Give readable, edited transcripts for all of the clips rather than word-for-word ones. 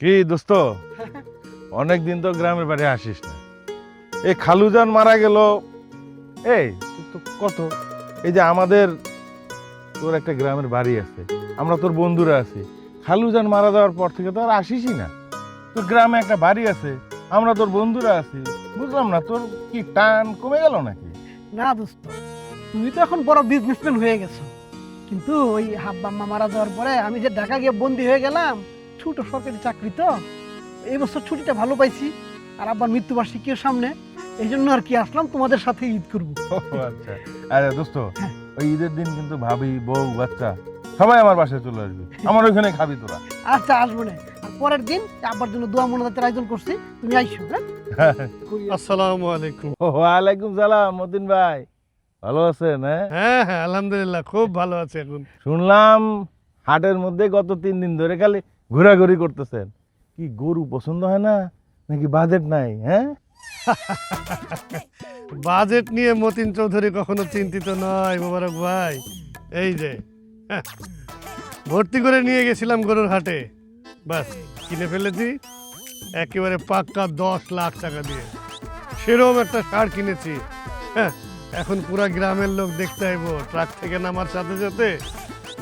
কি দোস্ত, অনেক দিন তো গ্রামের বাড়ি আসিস না। এই খালুজান মারা গেল, এই তো কত, এই যে আমাদের তোর একটা গ্রামের বাড়ি আছে, আমরা তোর বন্ধুরা আছি। খালুজান মারা যাওয়ার পর থেকে তো আর আসিসই না। তোর গ্রামে একটা বাড়ি আছে, আমরা তোর বন্ধুরা আছি। বুঝলাম না তোর কি টান কমে গেল নাকি? না দোস্ত, তুমি তো এখন বড় বিজনেসম্যান হয়ে গেছো, কিন্তু ওই হাব্বা মা মারা যাওয়ার পরে আমি যে ঢাকা গিয়ে বন্দি হয়ে গেলাম, ছোট সরকারি চাকরি তো, এই বছর ছুটিটা ভালো পাইছি, আর আব্বার মৃত্যুবার্ষিকীর সামনে, এই জন্য আর কি আসলাম তোমাদের সাথে ঈদ করবো। আচ্ছা, আরে দোস্ত, হ্যাঁ। ওই ঈদের দিন কিন্তু ভাবি, বউ, বাচ্চা সবাই আমার বাসায় চলে আসবে, আমার ওইখানে খাবি তোরা। আচ্ছা, আসবো না। আর পরের দিন আব্বার জন্য দোয়া মোনাজাতের আয়োজন করছি, তুমি আইসো। হ্যাঁ, আসসালামু আলাইকুম। ওয়ালাইকুম সালাম। মতিন ভাই ভালো আছেন? হ্যাঁ হ্যাঁ, আলহামদুলিল্লাহ খুব ভালো আছে এখন। শুনলাম হাটের মধ্যে গত 3 দিন ধরে খালি ঘোরাঘুরি করতেছেন। কি গরু পছন্দ হয় না নাকি বাজেট নাই? হ্যাঁ, বাজেট নিয়ে মতিন চৌধুরী কখনো চিন্তিত নয় মোবারক ভাই। এই যে হ্যাঁ, ভর্তি করে নিয়ে গেছিলাম গরুর হাটে, বাস কিনে ফেলেছি একেবারে পাক্কা 10 লাখ টাকা দিয়ে। সেরকম একটা ষাঁড় কিনেছি। হ্যাঁ, এখন পুরা গ্রামের লোক দেখতে আইবো ট্রাক থেকে নামার সাথে সাথে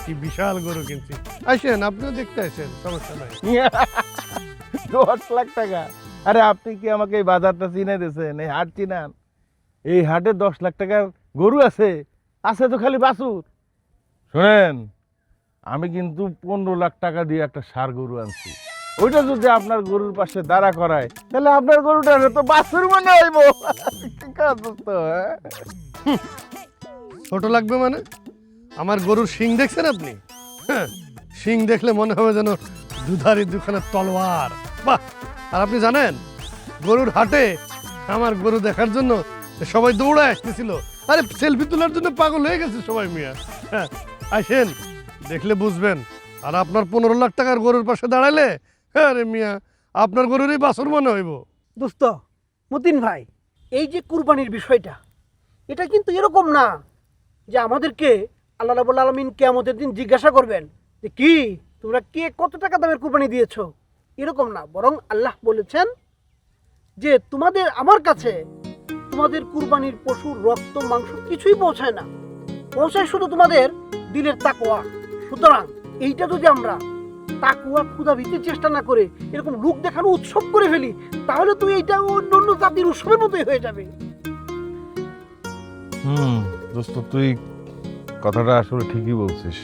কি বিশাল গরু কিনছি। আসেন, আপনিও দেখতে আসেন, সমস্যা নাই। 10 লাখ টাকা? আরে আপনি কি আমাকে এই বাজারটা চিনে দিয়েছেন? এই হাট চিনান? এই হাটে 10 লাখ টাকার গরু আছে? আছে তো খালি বাছুর। শোনেন, আমি কিন্তু 15 লাখ টাকা দিয়ে একটা ষাঁড় গরু আনছি। ওইটা যদি আপনার গরুর পাশে দাঁড়া করায়, তাহলে আপনার গরুটা তো বাছুর মনে হইব। ঠিক আছে দোস্ত, হ্যাঁ? ছোট লাগবে মানে? আমার গরুর শিং দেখছেন আপনি? হ্যাঁ, শিং দেখলে মনে হবে যেন দুধারি দুখানা তলোয়ার। বাহ! আর আপনি জানেন, গরুর হাটে আমার গরু দেখার জন্য সবাই দৌড়ায় আসতেছিল। আরে সেলফি তোলার জন্য পাগল হয়ে গেছে সবাই মিয়া। হ্যাঁ, আসেন, দেখলে বুঝবেন। আর আপনার 15 লাখ টাকার গরুর পাশে দাঁড়ালে, হ্যাঁ রে মিয়া, আপনার গরুরই বাছুর মনে হইব। দোস্ত, মতিন ভাই, এই যে কুরবানির বিষয়টা, এটা কিন্তু এরকম না যে আমাদেরকে আল্লাহ রাব্বুল আলামিন কিয়ামতের দিন জিজ্ঞাসা করবেন যে কি তোমরা কে কত টাকা দামের কুরবানি দিয়েছো, এরকম না। বরং আল্লাহ বলেছেন যে তোমাদের আমার কাছে তোমাদের কুরবানির পশুর রক্ত মাংস কিছুই পৌঁছায় না, পৌঁছায় শুধু তোমাদের দিলের তাকওয়া। সুতরাং এইটা যদি আমরা তাকওয়া ক্ষুধা ভীতির চেষ্টা না করে এরকম লোক দেখানো উৎসব করে ফেলি, তাহলে তো এইটা অন্য জাতির উৎসবের মতোই হয়ে যাবে। দোস্ত, তুই কথাটা আসলে ঠিকই বলছিস।